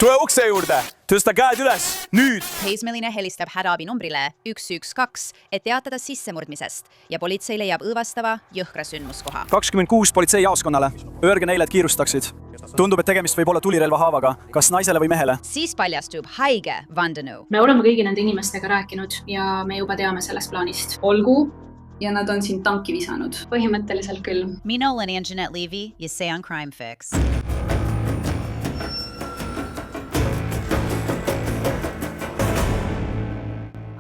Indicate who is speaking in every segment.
Speaker 1: Tule ukse juurde, tõsta käed üles, nüüd!
Speaker 2: Teismeline helistab hädaabi numbrile 112, et teatada sissemurdmisest ja politsei leiab õõvastava jõhkra sündmuskoha.
Speaker 1: 26 politseijaoskonnale. Öelge neile, et kiirustaksid. Tundub, et tegemist võib olla tulirelva haavaga. Kas naisele või mehele?
Speaker 2: Siis paljastub haige Vandenu.
Speaker 3: Me oleme kõigi nende inimestega rääkinud ja me juba teame sellest plaanist. Olgu. Ja nad on siin tanki visanud. Põhimõtteliselt küll.
Speaker 2: Mina olen Jeanette Levy ja see on Crime Fix.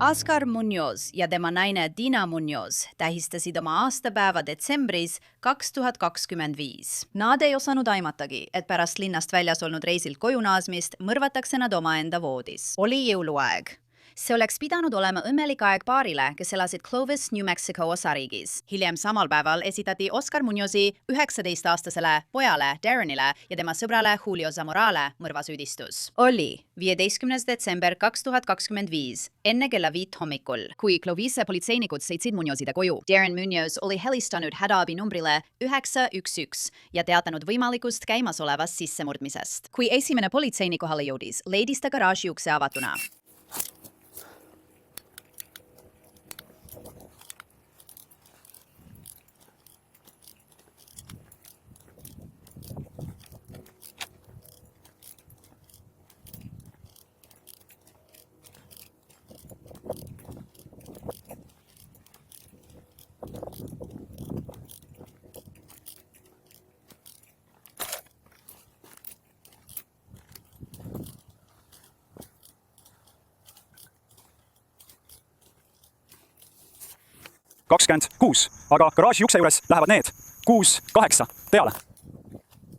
Speaker 2: Oscar Munoz ja tema naine Dina Munoz tähistasid oma aastapäeva detsembris 2025. Nad ei osanud aimatagi, et pärast linnast väljas olnud reisilt koju naasmist mõrvatakse nad omaenda voodis. Oli jõuluaeg. See oleks pidanud olema õmmelik aeg paarile, kes elasid Clovis, New Mexico osariigis. Hiljem samal päeval esitati Oscar Munozi 19-aastasele pojale Darrenile ja tema sõbrale Julio Zamorale mõrvasüüdistus. Oli 15. detsember 2025, enne kella 5 hommikul, kui Clovise politseinikud sõitsid Munozide koju. Darren Munoz oli helistanud hädaabi numbrile 911 ja teatanud võimalikust käimasolevast sissemurdmisest. Kui esimene politseini kohale jõudis, leidis ta garaaži ukse avatuna.
Speaker 1: Kakskümmend 6, aga garaaži ukse juures lähevad need 6-8 peale.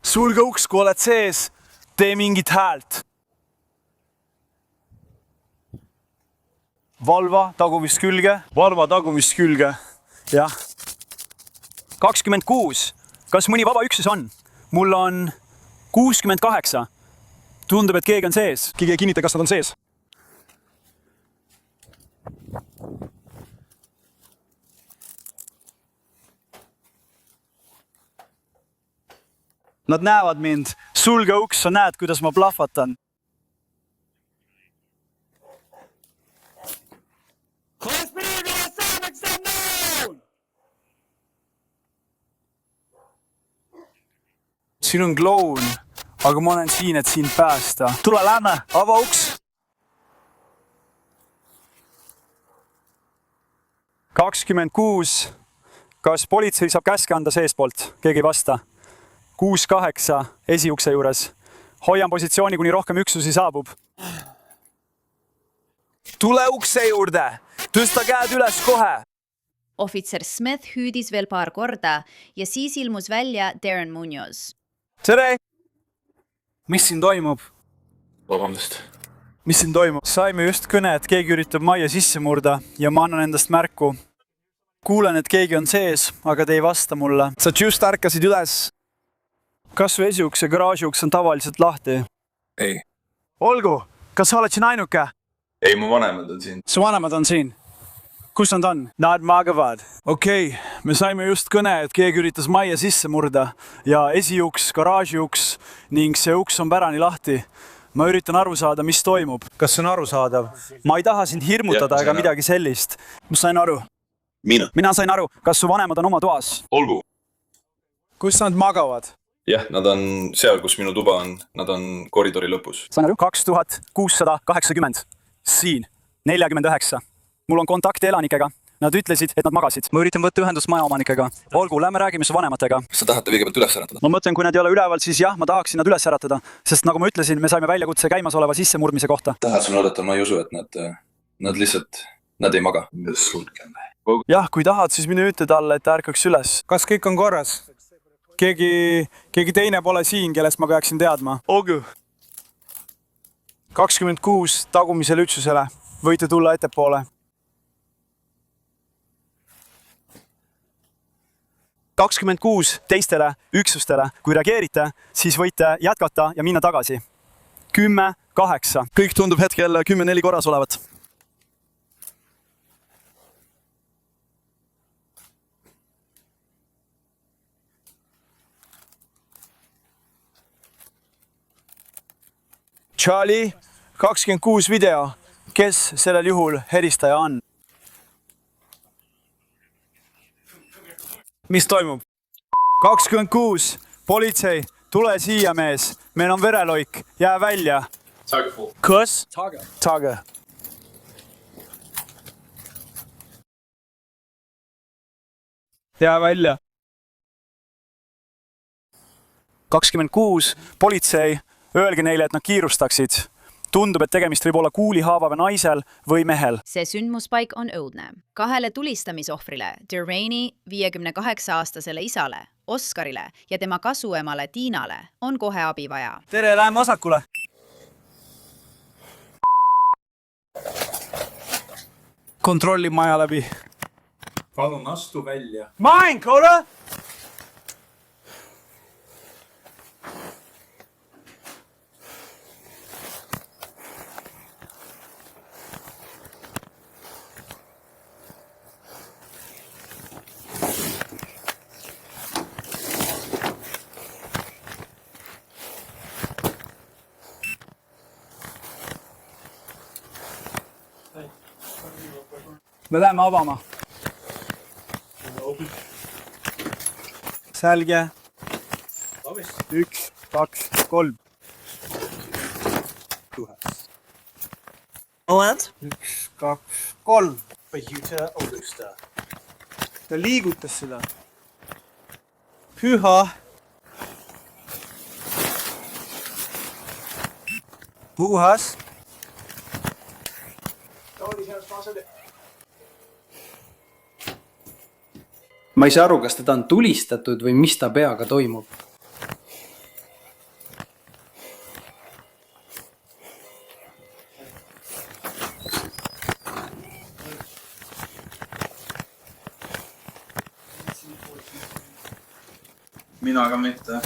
Speaker 1: Sulge uks, kui oled sees, tee mingit häält. Valva tagumist külge. Valva tagumist külge. Jah. 26, kas mõni vaba üksus on? Mul on 68. Tundub, et keegi on sees. Keegi ei kinnita, kas nad on sees. Nad näevad mind. Sulge uks, sa näed, kuidas ma plahvatan. Siin on kloun, aga ma olen siin, et sind päästa. Tule lähme, ava uks. 26. Kas politsei saab käske anda seespoolt? Keegi ei vasta. 6-8 esiukse juures. Hoian positsiooni, kuni rohkem üksusi saabub. Tule ukse juurde! Tõsta käed üles kohe!
Speaker 2: Ohvitser Smith hüüdis veel paar korda ja siis ilmus välja Darren Munoz.
Speaker 1: Tere! Mis siin toimub?
Speaker 4: Vabandust.
Speaker 1: Mis siin toimub? Saime just kõne, et keegi üritab majja sisse murda ja ma annan endast märku. Kuulen, et keegi on sees, aga te ei vasta mulle. Sa just ärkasid üles. Kas su esiuks ja garaažiuks on tavaliselt lahti?
Speaker 4: Ei.
Speaker 1: Olgu, kas sa oled siin ainuke?
Speaker 4: Ei, mu vanemad on siin.
Speaker 1: Su vanemad on siin? Kus nad on? Nad magavad. Okei, me saime just kõne, et keegi üritas majja sisse murda ja esiuks, garaažiuks ning see uks on pärani lahti. Ma üritan aru saada, mis toimub. Kas see on arusaadav? Ma ei taha sind hirmutada ega midagi sellist. Ma sain aru. Mina sain aru. Kas su vanemad on oma toas?
Speaker 4: Olgu.
Speaker 1: Kus nad magavad?
Speaker 4: Jah, nad on seal, kus minu tuba on. Nad on koridori lõpus.
Speaker 1: Sain aru? 2680. Siin. 49. Mul on kontakt elanikega. Nad ütlesid, et nad magasid. Ma üritan võtta ühendust majaomanikega. Olgu, lähme räägime su vanematega.
Speaker 4: Kas sa tahate kõigepealt üles äratada?
Speaker 1: Ma mõtlen, kui nad ei ole üleval, siis jah, ma tahaksin nad üles äratada. Sest nagu ma ütlesin, me saime väljakutse käimasoleva sissemurdmise kohta.
Speaker 4: Tahad sulle oodata, ma ei usu, et nad lihtsalt, nad ei maga.
Speaker 1: Jah, kui tahad, siis mine ütle talle, et ärkaks üles. Kas kõik on korras? Keegi teine pole siin, kellest ma peaksin teadma. Olgu. 26 tagumisele üksusele. Võite tulla ettepoole. 26 teistele üksustele. Kui reageerite, siis võite jätkata ja minna tagasi. 10-8. Kõik tundub hetkel 10-4 korras olevat. Charlie, 26 video. Kes sellel juhul helistaja on? Mis toimub? 26. Politsei, tule siia, mees. Meil on vereloik. Jää välja. Kus? Tage. Jää välja. 26. Politsei, öelge neile, et nad kiirustaksid. Tundub, et tegemist võib olla kuulihaavava naisel või mehel.
Speaker 2: See sündmuspaik on õudne. 2 tulistamisohvrile, Deraini 58-aastasele isale, Oskarile ja tema kasuemale Tiinale on kohe abi vaja.
Speaker 1: Tere, läheme vasakule. Kontrolli maja läbi.
Speaker 4: Palun astu välja.
Speaker 1: Mine, kuule! Me läheme avama. Selge. 1, 2, 3.
Speaker 5: Oled?
Speaker 1: 1, 2, 3. Ta liigutas seda. Püha. Puhas.
Speaker 6: Ma ei saa aru, kas teda on tulistatud või mis ta peaga toimub.
Speaker 4: Mina ka mitte.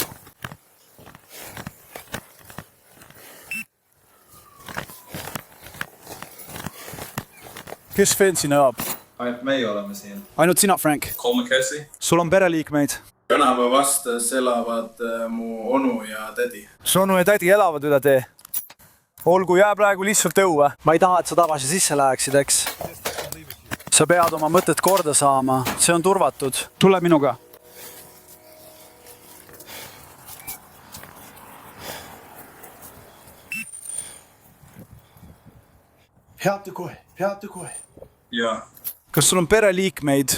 Speaker 1: Kes veel siin elab?
Speaker 4: Ainult meie oleme siin.
Speaker 1: Ainult sina, Frank.
Speaker 4: Colm Casey.
Speaker 1: Sul on pereliikmeid.
Speaker 7: Tänava vastas elavad mu onu ja tädi.
Speaker 1: Su onu ja tädi elavad üle tee. Olgu, jää praegu lihtsalt õue. Ma ei taha, et sa tagasi sisse läheksid, eks? Sa pead oma mõtted korda saama. See on turvatud. Tule minuga. Peate kohe.
Speaker 7: Ja
Speaker 1: Kas sul on pereliikmeid?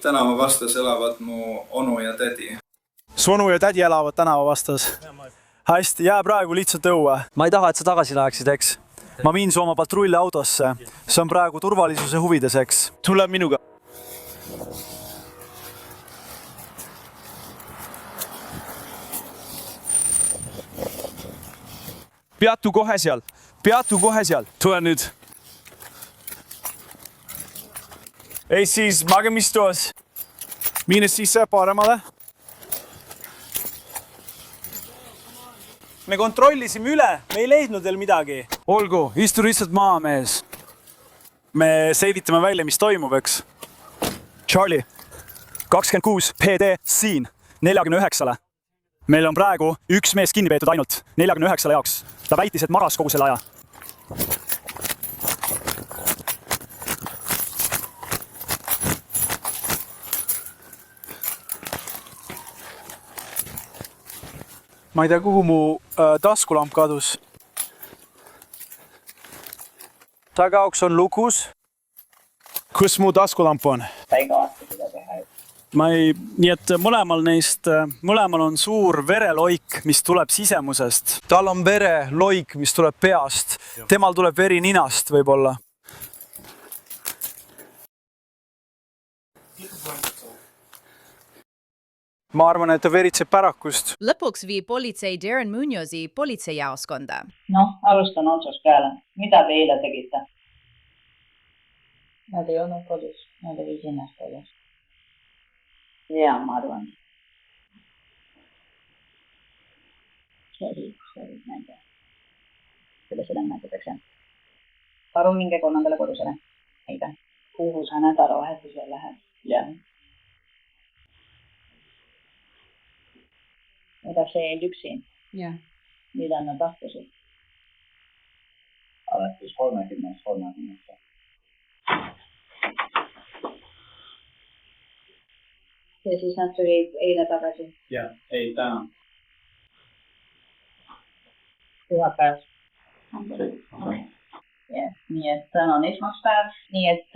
Speaker 7: tänava vastas elavad mu onu ja tädi.
Speaker 1: Su onu ja tädi elavad tänava vastas. Hästi, jää praegu lihtsalt õue. Ma ei taha, et sa tagasi läheksid, eks? Ma viin su oma patrulliautosse. See on praegu turvalisuse huvides, eks? Tule minuga. Peatu kohe seal. Tule nüüd. Ei siis magamistoas. Mine sisse paremale. Me kontrollisime üle, me ei leidnud veel midagi. Olgu, istu lihtsalt maa, mees. Me seivitame välja, mis toimub, eks? Charlie, 26 PD siin, 49-le. Meil on praegu üks mees kinni peetud ainult 49 jaoks. Ta väitis, et magas kogu selle aja. Ma ei tea, kuhu mu taskulamp kadus. Tagauks on lukus. Kus mu taskulamp on? Nii et mõlemal on suur vereloik, mis tuleb sisemusest. Tal on vereloik, mis tuleb peast. Temal tuleb veri ninast võib-olla. Ma arvan, et ta veritseb pärakust.
Speaker 2: Lõpuks viib politsei Darren Muniozi politseijaoskonda.
Speaker 8: Alustan otsast peale. Mida te eile tegite? Nad ei olnud kodus. Nad olid linnas kodus. Jaa, ma arvan. See oli nende. Kuidas seda nimetatakse? Palun minge 3. kodusele. Aitäh. Kuhu sa nädalavahetusel lähed? Jah. Ega see ei üksi. Jah. Mida nad tahtusid? 30. Ja siis nad tulid eile tagasi.
Speaker 7: Jah, ei täna.
Speaker 8: Pühapäev. Nii et täna on esmaspäev, nii et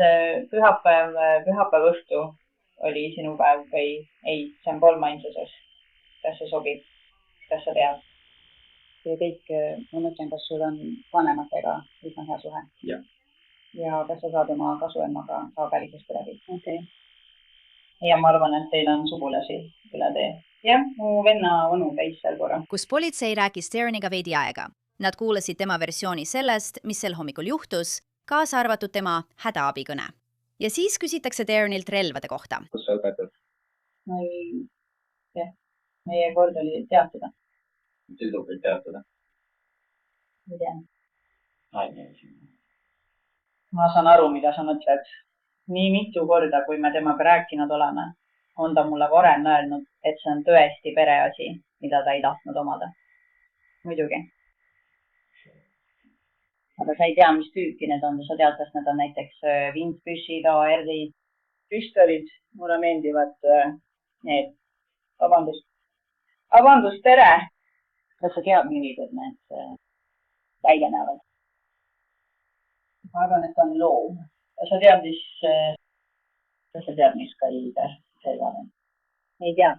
Speaker 8: pühapäev õhtu oli sinu päev või ei, see on kolmainsuses. Kas see sobib? Kas sa tead? Ja kõik, ma mõtlen, kas sul on vanematega üsna hea suhe?
Speaker 7: Jah.
Speaker 8: Ja kas sa saad oma kasuemmaga saapärisest läbi? Okay. Ja ma arvan, et teil on sugulasi üle tee. Jah, mu venna onu käis seal korra.
Speaker 2: Kus politsei rääkis Darreniga veidi aega. Nad kuulasid tema versiooni sellest, mis sel hommikul juhtus, kaasa arvatud tema hädaabikõne. Ja siis küsitakse Darrenilt relvade kohta.
Speaker 4: kus sa õpetad?
Speaker 8: Ma ei tea. Meie kord oli teatada.
Speaker 4: Tüdruk võib teatada.
Speaker 8: Ei tea. Ma saan aru, mida sa mõtled. Nii mitu korda, kui me temaga rääkinud oleme, on ta mulle varem öelnud, et see on tõesti pereasi, mida ta ei tahtnud omada. Muidugi. Aga sa ei tea, mis tüüpi need on. Sa tead, kas need on näiteks vindpüssid, AR-id, püstolid. Mulle meeldivad need. Vabandust, tere! Kas sa tead, millised need välja näevad? Ma arvan, et on loom. Kas sa tead, mis kaliiber relva on? Ei tea.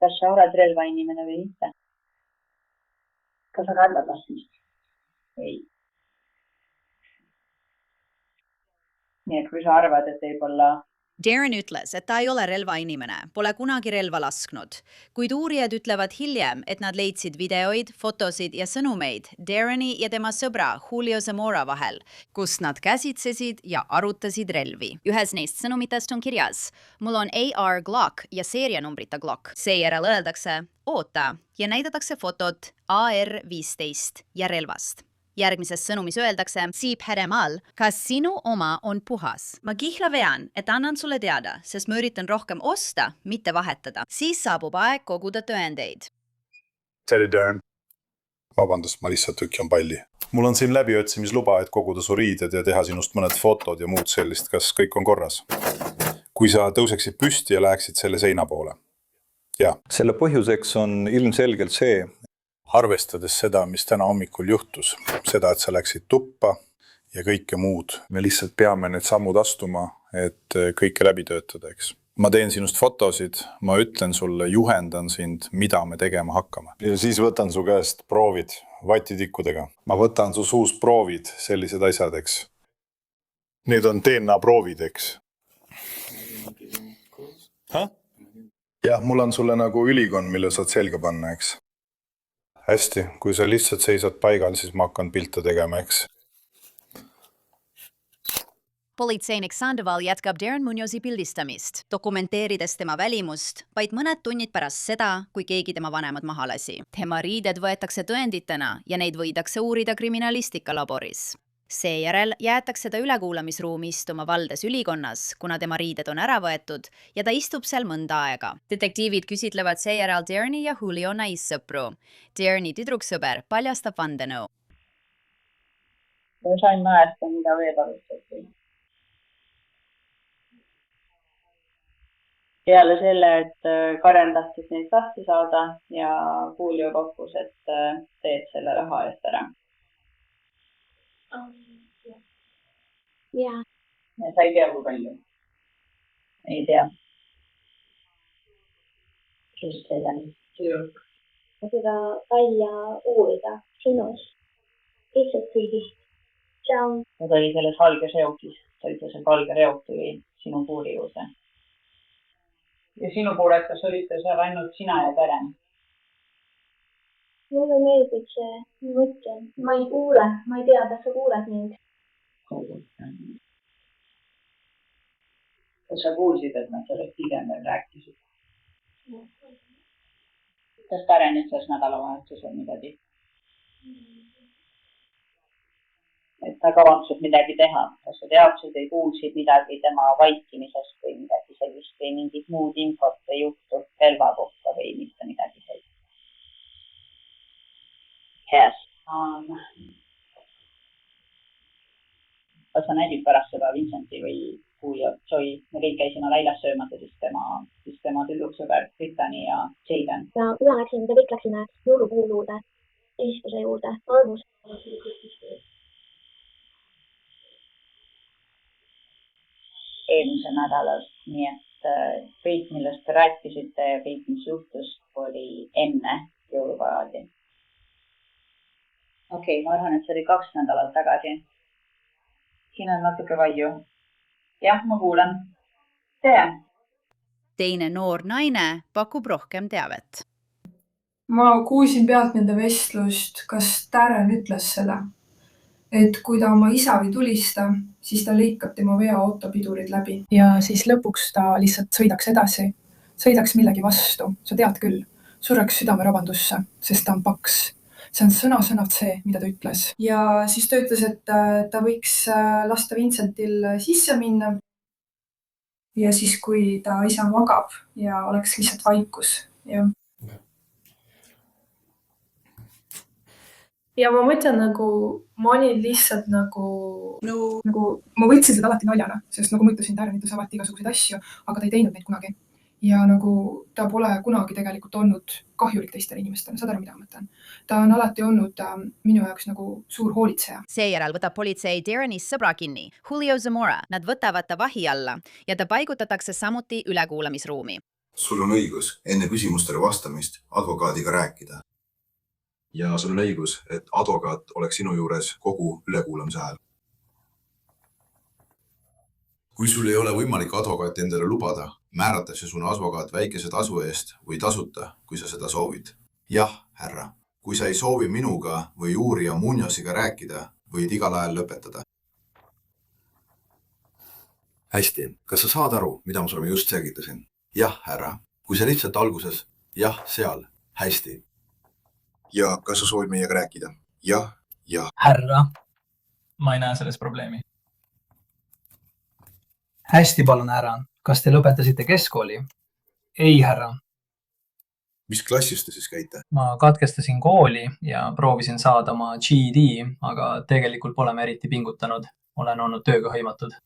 Speaker 8: Kas sa oled relvainimene või mitte? Kas sa kardad laskmist? Ei. Nii, et kui sa arvad, et võib-olla
Speaker 2: Darren ütles, et ta ei ole relvainimene, pole kunagi relva lasknud. Kuid uurijad ütlevad hiljem, et nad leidsid videoid, fotosid ja sõnumeid Darreni ja tema sõbra Julio Zamora vahel, kus nad käsitsesid ja arutasid relvi. Ühes neist sõnumitest on kirjas: mul on AR Glock ja seerianumbrita Glock. Seejärel öeldakse oota ja näidatakse fotot AR-15 ja relvast. Järgmises sõnumis öeldakse Siip Heremal, kas sinu oma on puhas? Ma kihla vean, et annan sulle teada, sest ma üritan rohkem osta, mitte vahetada. Siis saabub aeg koguda tõendeid.
Speaker 5: Tere, Darren. Vabandust, ma lihtsalt tükjan palli. Mul on siin läbiotsimisluba, et koguda su riided ja teha sinust mõned fotod ja muud sellist. Kas kõik on korras? Kui sa tõuseksid püsti ja läheksid selle seina poole. Ja. Selle põhjuseks on ilmselgelt see, arvestades seda, mis täna hommikul juhtus, seda, et sa läksid tuppa ja kõike muud. Me lihtsalt peame need sammud astuma, et kõike läbi töötada, eks. Ma teen sinust fotosid, ma ütlen sulle, juhendan sind, mida me tegema hakkame. Ja siis võtan su käest proovid vatitikkudega. Ma võtan su suus proovid, sellised asjad, eks. Need on DNA proovid, eks. Jah, mul on sulle nagu ülikond, mille saad selga panna, eks. Hästi, kui sa lihtsalt seisad paigal, siis ma hakkan pilte tegema, eks.
Speaker 2: Politseinik Sandoval jätkab Darren Munyozi pildistamist, dokumenteerides tema välimust vaid mõned tunnid pärast seda, kui keegi tema vanemad maha lasi. Tema riided võetakse tõenditena ja neid võidakse uurida kriminalistikalaboris. Seejärel jäetakse ta ülekuulamisruumi istuma Valdes ülikonnas, kuna tema riided on ära võetud ja ta istub seal mõnda aega. Detektiivid küsitlevad seejärel Darreni ja Julio naissõpru. Darreni tüdruksõber paljastab vandenõu.
Speaker 8: Ma sain määrata, mida veel arutati. Peale selle, et Karen tahtis neid lahti saada ja Julio pakkus, et teed selle raha eest ära.
Speaker 9: Jaa.
Speaker 8: Sa ei tea, kui palju? Ei tea. Just seda.
Speaker 9: Ma seda välja uurida sinus. Lihtsalt kõigist. Tšau.
Speaker 8: Ta oli selles valge reokis. Ta ütles, et valge reok tuli sinu puuri juurde. Ja sinu puured, kas olite seal ainult sina ja Karen?
Speaker 9: Mulle meeldib see, ma mõtlen. Ma ei kuule, ma ei tea, kas sa kuuled mind.
Speaker 8: Kas sa kuulsid, et nad sellest hiljem veel rääkisid? Kas Karen ütles nädalavahetusel midagi? Et ta kavatseb midagi teha. Kas sa teadsid või kuulsid midagi tema vaikimisest või midagi sellist või mingit muud infot või juhtu relva kohta või mitte midagi sellist? Yes. kas sa nägid pärast seda Vincenti või kui Joy, me kõik käisime väljas söömas ja siis tema tüdruksõber Brittany ja Jaden.
Speaker 9: Ja üle läksime, me kõik läksime jõulupuu juurde, esistuse juurde, armus.
Speaker 8: Eelmisel nädalal, nii et kõik, millest te rääkisite ja kõik, mis juhtus, oli enne jõuluparadi. Okei, ma arvan, et see oli 2 nädalat tagasi. Siin on natuke vaiu. Jah, ma kuulen. Tere!
Speaker 2: Teine noor naine pakub rohkem teavet.
Speaker 10: Ma kuulsin pealt nende vestlust, kas Darren ütles selle, et kui ta oma isa või tulista, siis ta lõikab tema veoauto pidurid läbi.
Speaker 11: Ja siis lõpuks ta lihtsalt sõidaks edasi, sõidaks millegi vastu, sa tead küll, sureks südamerabandusse, sest ta on paks. See on sõna-sõnalt see, mida ta ütles.
Speaker 10: Ja siis ta ütles, et ta võiks lasta Vincentil sisse minna. Ja siis, kui ta isa magab ja oleks lihtsalt vaikus. Ja ma mõtlen ma olin lihtsalt ma võtsin seda alati naljana, sest nagu ma ütlesin, Darren ütles alati igasuguseid asju, aga ta ei teinud neid kunagi. Ja ta pole kunagi tegelikult olnud kahjulik teistele inimestele, saad aru, mida ma mõtlen. Ta on alati olnud minu jaoks suur hoolitseja.
Speaker 2: Seejärel võtab politsei Darrenis sõbra kinni, Julio Zamora. Nad võtavad ta vahi alla ja ta paigutatakse samuti ülekuulamisruumi.
Speaker 12: Sul on õigus enne küsimustele vastamist advokaadiga rääkida. Ja sul on õigus, et advokaat oleks sinu juures kogu ülekuulamise ajal. Kui sul ei ole võimalik advokaati endale lubada, määratakse sinu advokaat väikese tasu eest või tasuta, kui sa seda soovid. Jah, härra, kui sa ei soovi minuga või uurija Muñoziga rääkida, võid igal ajal lõpetada. Hästi, kas sa saad aru, mida ma sulle just selgitasin? Jah, härra, kui sa lihtsalt alguses, jah, seal, hästi. Ja kas sa soovid meiega rääkida? Jah, jah.
Speaker 13: Härra, ma ei näe selles probleemi.
Speaker 6: Hästi palun, härra. Kas te lõpetasite keskkooli? Ei, härra.
Speaker 12: Mis klassis te siis käite?
Speaker 13: Ma katkestasin kooli ja proovisin saada oma GED, aga tegelikult pole me eriti pingutanud. Olen olnud tööga hõimatud.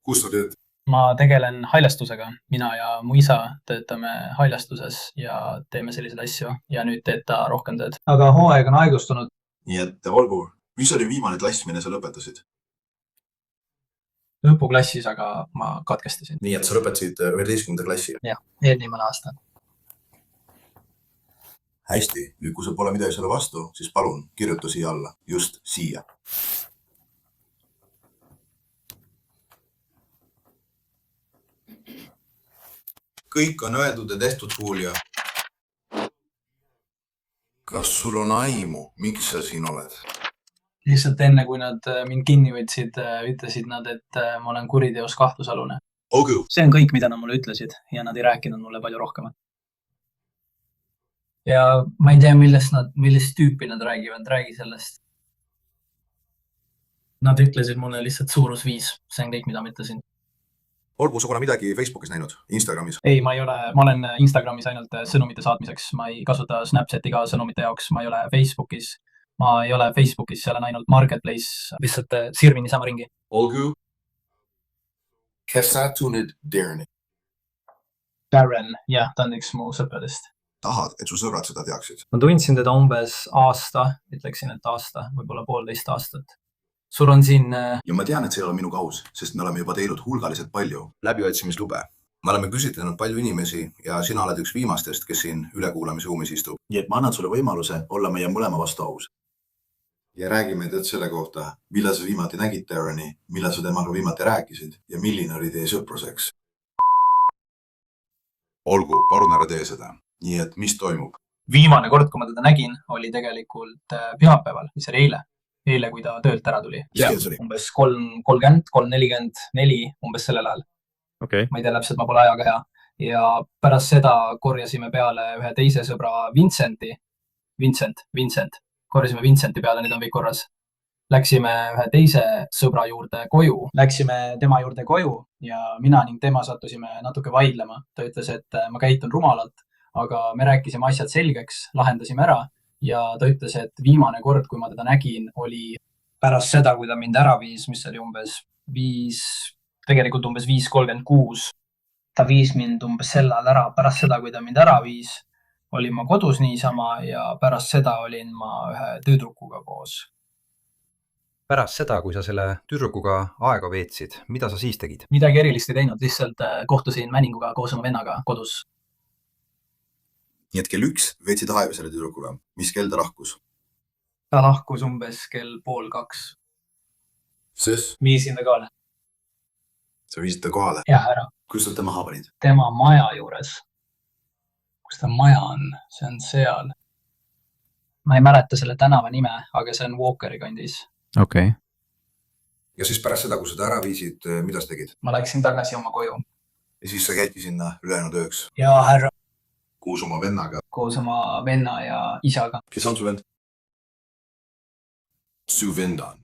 Speaker 12: Kus sa teed?
Speaker 13: Ma tegelen hailastusega. Mina ja mu isa töötame hailastuses ja teeme selliseid asju ja nüüd teed ta rohkem tööd.
Speaker 6: Aga hooaeg on aigustunud.
Speaker 12: Nii et olgu, mis oli viimane klass, mille sa lõpetasid?
Speaker 13: Lõpuklassis, aga ma katkestasin.
Speaker 12: Nii et sa lõpetasid 11. klassi?
Speaker 13: Jah, eelmine aasta.
Speaker 12: Hästi, nüüd kui sa pole midagi selle vastu, siis palun kirjuta siia alla, just siia. Kõik on öeldud ja tehtud, Julio. Kas sul on aimu, miks sa siin oled?
Speaker 13: Lihtsalt enne, kui nad mind kinni võtsid, ütlesid nad, et ma olen kuriteos kahtlusalune.
Speaker 12: Okay.
Speaker 13: See on kõik, mida nad mulle ütlesid ja nad ei rääkinud mulle palju rohkemat. Ja ma ei tea, millest tüüpi nad räägivad, räägi sellest. Nad ütlesid mulle lihtsalt suurus 5, see on kõik, mida ma ütlesin.
Speaker 12: Olgu sa kuna midagi Facebookis näinud, Instagramis?
Speaker 13: Ei, ma olen Instagramis ainult sõnumite saatmiseks, ma ei kasuta Snapchati ka sõnumite jaoks, ma ei ole Facebookis. Ma ei ole Facebookis, seal on ainult Marketplace, lihtsalt sirvin niisama ringi.
Speaker 12: Olgu, kes sa tunned Darreni?
Speaker 13: Darren, jah, ta on üks mu sõpradest.
Speaker 12: Tahad, et su sõbrad seda teaksid?
Speaker 13: Ma tundsin teda umbes aasta, ütleksin, et aasta, võib-olla 1,5 aastat. Sul on siin...
Speaker 12: Ja ma tean, et see ei ole minu kahus, sest me oleme juba teinud hulgaliselt palju läbiotsimislube. Me oleme küsitlenud palju inimesi ja sina oled üks viimastest, kes siin ülekuulamisruumis istub. Nii et ma annan sulle võimaluse olla meie mõlema vastu aus. Ja räägime tead selle kohta, millal sa viimati nägid Darreni, millal sa temaga viimati rääkisid ja milline oli teie sõpruseks. Olgu, palun ära tee seda. Nii et mis toimub?
Speaker 13: Viimane kord, kui ma teda nägin, oli tegelikult pühapäeval, mis oli eile. Eile, kui ta töölt ära tuli. Umbes 3:30, 3:44, umbes sellel ajal.
Speaker 14: Okay.
Speaker 13: Ma ei tea täpselt, ma pole ajaga hea. Ja pärast seda korjasime peale ühe teise sõbra Vincenti. Vincent. Korjasime Vincenti peale, nüüd on kõik korras. Läksime ühe teise sõbra juurde koju. Läksime tema juurde koju ja mina ning tema sattusime natuke vaidlema. Ta ütles, et ma käitun rumalalt, aga me rääkisime asjad selgeks, lahendasime ära ja ta ütles, et viimane kord, kui ma teda nägin, oli pärast seda, kui ta mind ära viis, mis oli umbes tegelikult umbes 5:36. Ta viis mind umbes sel ajal ära. Pärast seda, kui ta mind ära viis, olin ma kodus niisama ja pärast seda olin ma ühe tüdrukuga koos.
Speaker 14: Pärast seda, kui sa selle tüdrukuga aega veetsid, mida sa siis tegid?
Speaker 13: Midagi erilist ei teinud, lihtsalt kohtusin Männinguga koos oma vennaga kodus.
Speaker 12: Nii et kell 1 veetsid aega selle tüdrukuga. Mis kell ta lahkus?
Speaker 13: Ta lahkus umbes kell 1:30.
Speaker 12: Sest?
Speaker 13: Viisin ta kohale.
Speaker 12: Sa viisid ta kohale?
Speaker 13: Jah, ära.
Speaker 12: Kus sa tema maha panid?
Speaker 13: Tema maja juures. Kus ta maja on? See on seal. Ma ei mäleta selle tänava nime, aga see on Walkeri kandis.
Speaker 14: Okei.
Speaker 12: Ja siis pärast seda, kui sa ta ära viisid, mida sa tegid?
Speaker 13: Ma läksin tagasi oma koju.
Speaker 12: Ja siis sa käidki sinna ülejäänud ööks?
Speaker 13: Jaa, härra.
Speaker 12: Koos oma vennaga?
Speaker 13: Koos oma venna ja isaga.
Speaker 12: Kes on su vend? Su vend on.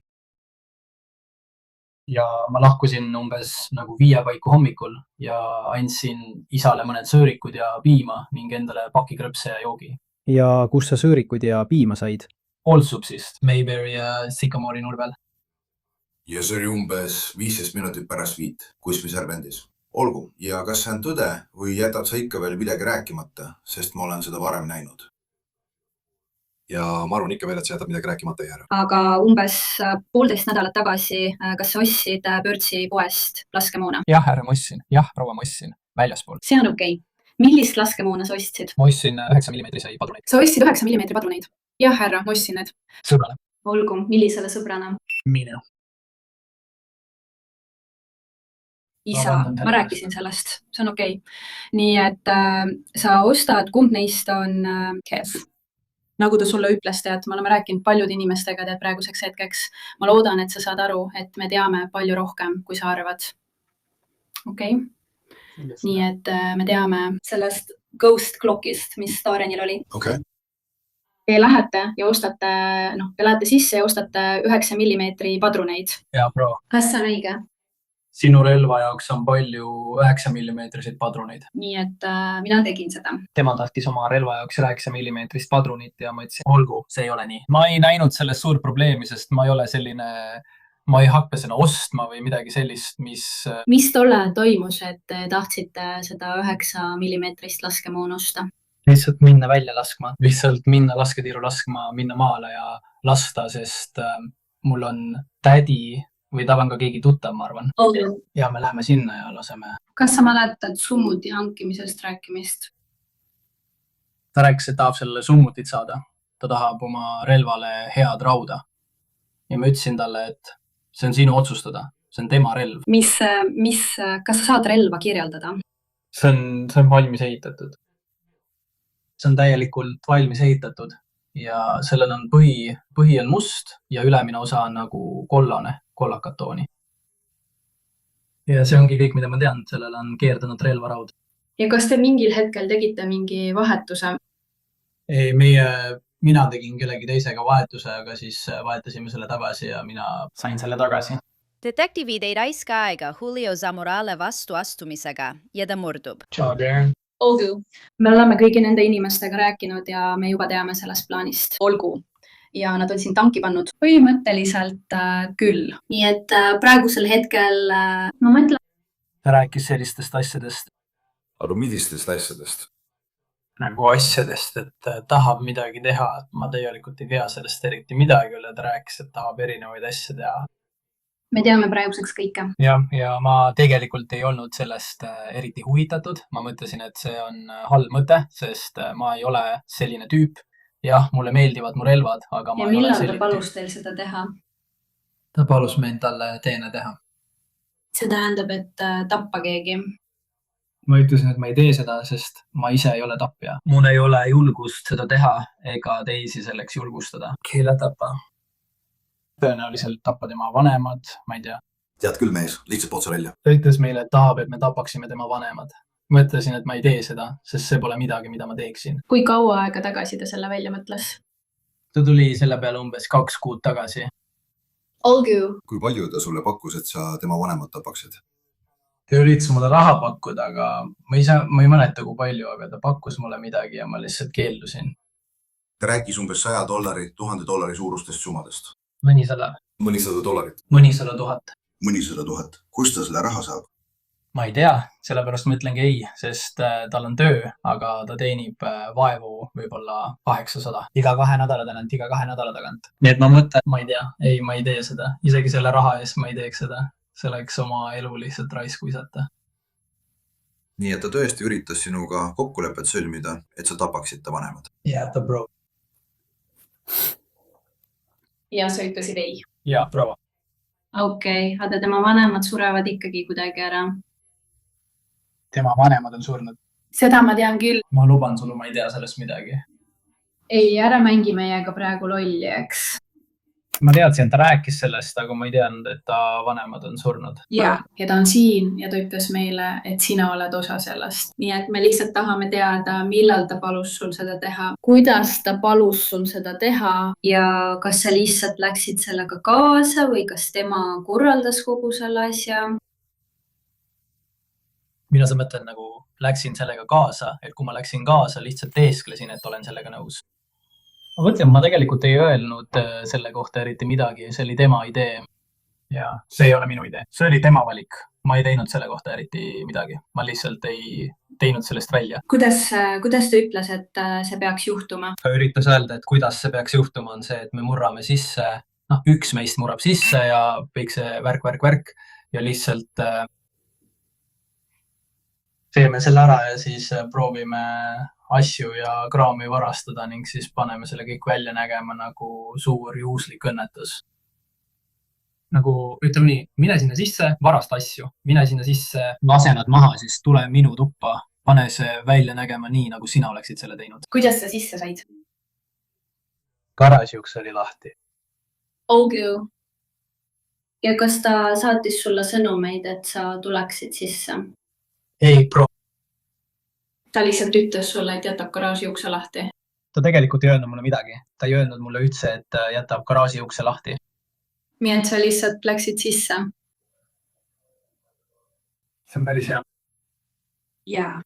Speaker 13: Ja ma lahkusin umbes nagu 5 paiku hommikul ja andsin isale mõned söörikud ja piima ning endale pakikrõpse ja joogi.
Speaker 15: Ja kus sa söörikud ja piima said?
Speaker 13: Oldsupsist, Mayberry ja Sycamori nurvel.
Speaker 12: Ja see oli umbes 15 minutit pärast 5, kus me seal vendis. Olgu, ja kas see on tõde või jätad sa ikka veel midagi rääkimata, sest ma olen seda varem näinud? Ja ma arvan ikka veel, et sa jätad midagi rääkimata ei ära.
Speaker 3: Aga umbes 1,5 nädalat tagasi, kas sa ostsid Birdsi poest laskemoona?
Speaker 13: Jah, härra, ma ostsin. Jah, proua, ma ostsin. Väljaspool.
Speaker 3: See on okei. Millist laskemoona sa ostsid?
Speaker 13: Ma ostsin 9 mm padruneid.
Speaker 3: Sa ostsid 9 mm padruneid? Jah, härra, ma ostsin need.
Speaker 13: Sõbrale.
Speaker 3: Olgu, millisele sõbrana?
Speaker 13: Minu.
Speaker 3: Isa, ma rääkisin sellest. See on okei. Nii et sa ostad, kumb neist on Kev? Nagu ta sulle ütles, tead, me oleme rääkinud paljude inimestega tead praeguseks hetkeks. Ma loodan, et sa saad aru, et me teame palju rohkem, kui sa arvad. Okei? Nii et me teame sellest ghost clockist, mis Starenil oli.
Speaker 12: Okei.
Speaker 3: Te lähete ja ostate, te lähete sisse ja ostate 9 mm padruneid.
Speaker 13: Ja, proua.
Speaker 3: Kas see on õige?
Speaker 13: Sinu relva jaoks on palju 9 mm padruneid.
Speaker 3: Nii et mina tegin seda.
Speaker 13: Tema tahtis oma relva jaoks 9 mm padrunit ja ma ütlesin, olgu, see ei ole nii. Ma ei näinud sellest suur probleemi, sest ma ei ole selline, ma ei hakka seda ostma või midagi sellist, mis...
Speaker 3: Mis tolle toimus, et tahtsite seda 9 mm laskemoon osta?
Speaker 13: Lihtsalt minna välja laskma. Lihtsalt minna lasketiiru laskma, minna maale ja lasta, sest mul on tädi või ta on ka keegi tuttav, ma arvan. Ja me läheme sinna ja laseme.
Speaker 3: Kas sa mäletad summuti hankimisest rääkimist?
Speaker 13: Ta rääkis, et tahab sellele summutit saada. Ta tahab oma relvale head rauda. Ja ma ütlesin talle, et see on sinu otsustada. See on tema relv.
Speaker 3: Kas sa saad relva kirjeldada?
Speaker 13: See on valmis ehitatud. See on täielikult valmis ehitatud. Ja sellel on põhi on must ja ülemine osa on nagu kollane, kollakatooni. Ja see ongi kõik, mida ma tean. Sellel on keerdunud relvaraud.
Speaker 3: Ja kas te mingil hetkel tegite mingi vahetuse?
Speaker 13: Ei, mina tegin kellegi teisega vahetuse, aga siis vahetasime selle tagasi ja mina sain selle tagasi.
Speaker 2: Detektiivid ei raiska aega Julio Zamorale vastu astumisega ja ta murdub.
Speaker 13: Ciao, Darren.
Speaker 3: Olgu. Me oleme kõigi nende inimestega rääkinud ja me juba teame sellest plaanist. Olgu. Ja nad on siin tanki pannud. Põhimõtteliselt küll. Nii et praegusel hetkel ma mõtlen.
Speaker 13: Ta rääkis sellistest asjadest.
Speaker 12: Aga millistest asjadest?
Speaker 13: Nagu asjadest, et tahab midagi teha. Ma tegelikult ei tea sellest eriti midagi üle. Ta rääkis, et tahab erinevaid asju teha.
Speaker 3: Me teame praeguseks kõike.
Speaker 13: Ja ma tegelikult ei olnud sellest eriti huvitatud. Ma mõtlesin, et see on halb mõte, sest ma ei ole selline tüüp. Jah, mulle meeldivad mu relvad, aga ma
Speaker 3: ei ole selline tüüp. Ja millal ta palus teil seda teha?
Speaker 13: Ta palus meil talle teene teha.
Speaker 3: See tähendab, et tappa keegi.
Speaker 13: Ma ütlesin, et ma ei tee seda, sest ma ise ei ole tapja. Mul ei ole julgust seda teha ega teisi selleks julgustada. Kelle tapa? Tõenäoliselt tappa tema vanemad, ma ei tea.
Speaker 12: Tead küll, mees, lihtsalt otsa välja.
Speaker 13: Ta ütles meile, et tahab, et me tapaksime tema vanemad. Mõtlesin, et ma ei tee seda, sest see pole midagi, mida ma teeksin.
Speaker 3: Kui kaua aega tagasi ta selle välja mõtles?
Speaker 13: Ta tuli selle peale umbes 2 kuud tagasi.
Speaker 3: Olgu.
Speaker 12: Kui palju ta sulle pakkus, et sa tema vanemad tapaksid?
Speaker 13: Ta üritas mulle raha pakkuda, aga ma ei mäleta kui palju, aga ta pakkus mulle midagi ja ma lihtsalt keeldusin.
Speaker 12: Ta rääkis umbes $100, $1000 suurustest summadest.
Speaker 13: Mõnisada.
Speaker 12: $100.
Speaker 13: $100,000.
Speaker 12: mõnisada tuhat. Kust ta selle raha saab?
Speaker 13: Ma ei tea, sellepärast ma ütlengi ei, sest tal on töö, aga ta teenib vaevu võib-olla 800. Iga 2 nädala tagant. Nii et ma mõtlen, ma ei tea, ei, ma ei tee seda. Isegi selle raha eest ma ei teeks seda. See oleks oma elu lihtsalt raisku visata.
Speaker 12: Nii et ta tõesti üritas sinuga kokkulepet sõlmida, et sa tapaksid ta vanemad.
Speaker 13: Yeah, the bro.
Speaker 3: Ja sa ütlesid ei.
Speaker 13: Ja, proua.
Speaker 3: Okei, aga tema vanemad surevad ikkagi kuidagi ära.
Speaker 13: Tema vanemad on surnud.
Speaker 3: Seda ma tean küll.
Speaker 13: Ma luban sulle, ma ei tea sellest midagi.
Speaker 3: Ei, ära mängi meiega praegu lolli, eks.
Speaker 13: Ma teadsin, ta rääkis sellest, aga ma ei teadnud, et ta vanemad on surnud.
Speaker 3: Ja ta on siin ja ta ütles meile, et sina oled osa sellest. Nii et me lihtsalt tahame teada, millal ta palus sul seda teha. Kuidas ta palus sul seda teha ja kas sa lihtsalt läksid sellega kaasa või kas tema korraldas kogu selle asja?
Speaker 13: Mina sa mõtlen nagu läksin sellega kaasa, et kui ma läksin kaasa, lihtsalt teesklesin, et olen sellega nõus. Ma mõtlen, ma tegelikult ei öelnud selle kohta eriti midagi, see oli tema idee. Ja see ei ole minu idee, see oli tema valik. Ma ei teinud selle kohta eriti midagi, ma lihtsalt ei teinud sellest välja.
Speaker 3: Kuidas ta ütles, et see peaks juhtuma?
Speaker 13: Ta üritas öelda, et kuidas see peaks juhtuma on see, et me murrame sisse, üks meist murrab sisse ja kõik see värk ja lihtsalt teeme selle ära ja siis proovime asju ja kraami varastada ning siis paneme selle kõik välja nägema nagu suur juhuslik õnnetus. Nagu ütleme nii, mine sinna sisse, varasta asju, mine sinna sisse, lase nad maha, siis tule minu tuppa, pane see välja nägema nii, nagu sina oleksid selle teinud.
Speaker 3: Kuidas sa sisse said?
Speaker 13: Garaažiuks oli lahti.
Speaker 3: Olgu. Ja kas ta saatis sulle sõnumeid, et sa tuleksid sisse?
Speaker 13: Ei, pro.
Speaker 3: Ta lihtsalt ütles sulle, et jätab garaaži ukse lahti.
Speaker 13: Ta tegelikult ei öelnud mulle midagi. Ta ei öelnud mulle üldse, et jätab garaaži ukse lahti.
Speaker 3: Nii et sa lihtsalt läksid sisse?
Speaker 13: See on päris hea.
Speaker 3: Jaa.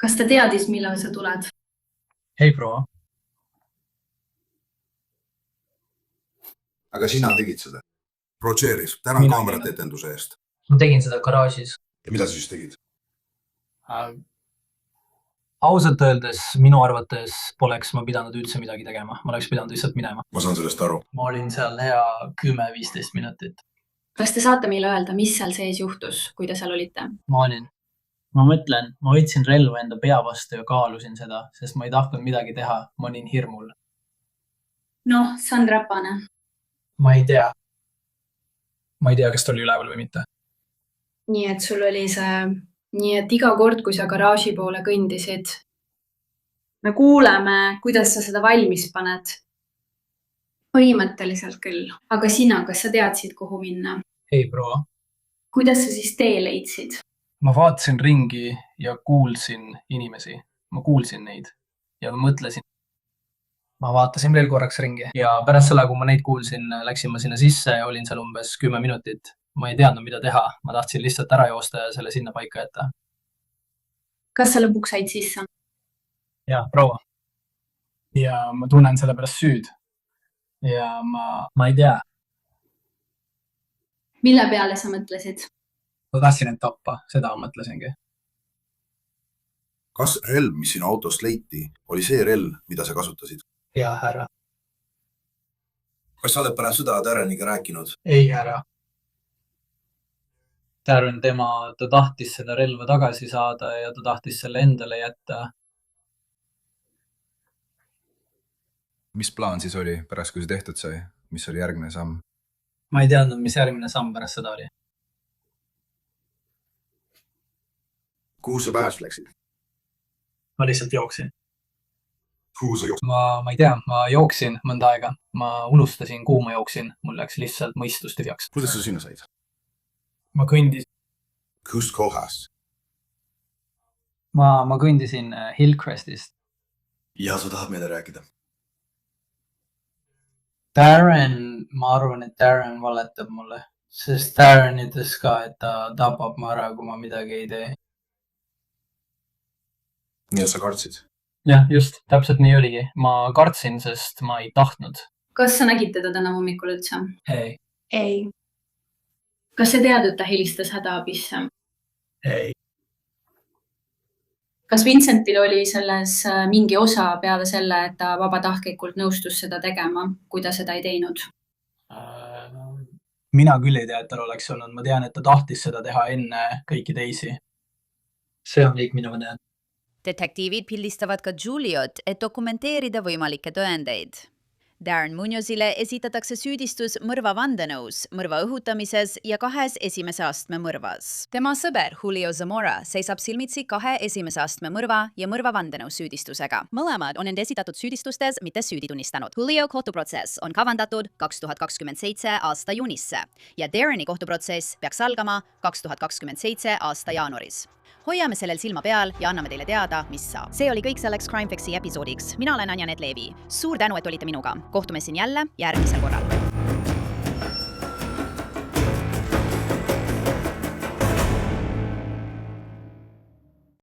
Speaker 3: Kas ta teadis, millal sa tuled?
Speaker 13: Hei, proua.
Speaker 12: Aga sina tegid seda? Rogeris, tänan kaamerat etenduse eest.
Speaker 13: Ma tegin seda garaažis.
Speaker 12: Ja mida sa siis tegid?
Speaker 13: Ausalt öeldes minu arvates poleks ma pidanud üldse midagi tegema. Ma oleks pidanud lihtsalt minema.
Speaker 12: Ma saan sellest aru.
Speaker 13: Ma olin seal hea 10-15 minutit.
Speaker 3: Kas te saate meile öelda, mis seal sees juhtus, kui te seal olite?
Speaker 13: Ma olin. Ma mõtlen, ma võtsin relvu enda pea vastu ja kaalusin seda, sest ma ei tahtnud midagi teha. Ma olin hirmul.
Speaker 3: Noh, see on räpane.
Speaker 13: Ma ei tea. Ma ei tea, kas ta oli üleval või mitte.
Speaker 3: Nii et sul oli see... Nii et iga kord, kui sa garaaži poole kõndisid, me kuuleme, kuidas sa seda valmis paned. Põhimõtteliselt küll. Aga sina, kas sa teadsid, kuhu minna?
Speaker 13: Ei, proua.
Speaker 3: Kuidas sa siis tee leidsid?
Speaker 13: Ma vaatasin ringi ja kuulsin inimesi. Ma kuulsin neid ja mõtlesin. Ma vaatasin veel korraks ringi ja pärast selle, kui ma neid kuulsin, läksin ma sinna sisse ja olin seal umbes 10 minutit. Ma ei teadnud, mida teha. Ma tahtsin lihtsalt ära joosta ja selle sinna paika jätta.
Speaker 3: Kas sa lõpuks said sisse?
Speaker 13: Ja, proua. Ja ma tunnen selle pärast süüd. Ja ma ei tea.
Speaker 3: Mille peale sa mõtlesid?
Speaker 13: Ma tahtsin end tappa, seda mõtlesingi.
Speaker 12: Kas relv, mis sinu autost leiti, oli see relv, mida sa kasutasid?
Speaker 13: Ja, härra.
Speaker 12: Kas sa oled pärast seda Darreniga rääkinud?
Speaker 13: Ei, härra. Darren ta tahtis seda relva tagasi saada ja ta tahtis selle endale jätta.
Speaker 14: Mis plaan siis oli pärast, kui see tehtud sai? Mis oli järgmine samm?
Speaker 13: Ma ei teadnud, mis järgmine samm pärast seda oli.
Speaker 12: Kuhu sa pääs läksid?
Speaker 13: Ma lihtsalt jooksin.
Speaker 12: Kuhu sa jooksid?
Speaker 13: Ma ei tea, ma jooksin mõnda aega. Ma unustasin, kuhu ma jooksin. Mul läks lihtsalt mõistus tühjaks.
Speaker 12: Kuidas sa sinna said?
Speaker 13: Ma kõndis.
Speaker 12: Kust kohast?
Speaker 13: Ma kõndisin Hillcrestist.
Speaker 12: Ja sa tahad meile rääkida?
Speaker 13: Darren, ma arvan, et Darren valetab mulle. Sest Darren ütles ka, et ta tapab ma ära, kui ma midagi ei tee.
Speaker 12: Ja sa kartsid?
Speaker 13: Jah, just. Täpselt nii oligi. Ma kartsin, sest ma ei tahtnud.
Speaker 3: Kas sa nägid teda täna hommikul üldse?
Speaker 13: Ei.
Speaker 3: Ei. kas sa tead, et ta helistas hädaabisse?
Speaker 6: ei.
Speaker 3: Kas Vincentil oli selles mingi osa peale selle, et ta vabatahtlikult nõustus seda tegema, kui ta seda ei teinud?
Speaker 13: Mina küll ei tea, et tal oleks olnud. Ma tean, et ta tahtis seda teha enne kõiki teisi. See on kõik, mida ma tean.
Speaker 2: Detektiivid pildistavad ka Juliot, et dokumenteerida võimalikke tõendeid. Darren Munozile esitatakse süüdistus mõrva vandenõus, mõrva õhutamises ja 2 esimese astme mõrvas. Tema sõber Julio Zamora seisab silmitsi 2 esimese astme mõrva ja mõrva vandenõus süüdistusega. Mõlemad on end esitatud süüdistustes mitte süüdi tunnistanud. Julio kohtuprotsess on kavandatud 2027 aasta juunisse ja Darreni kohtuprotsess peaks algama 2027 aasta jaanuaris. Hoiame sellel silma peal ja anname teile teada, mis saab. See oli kõik selleks Crime Fixi episoodiks. Mina olen Anja Netlevi. Suur tänu, et olite minuga. Kohtume siin jälle järgmisel korral.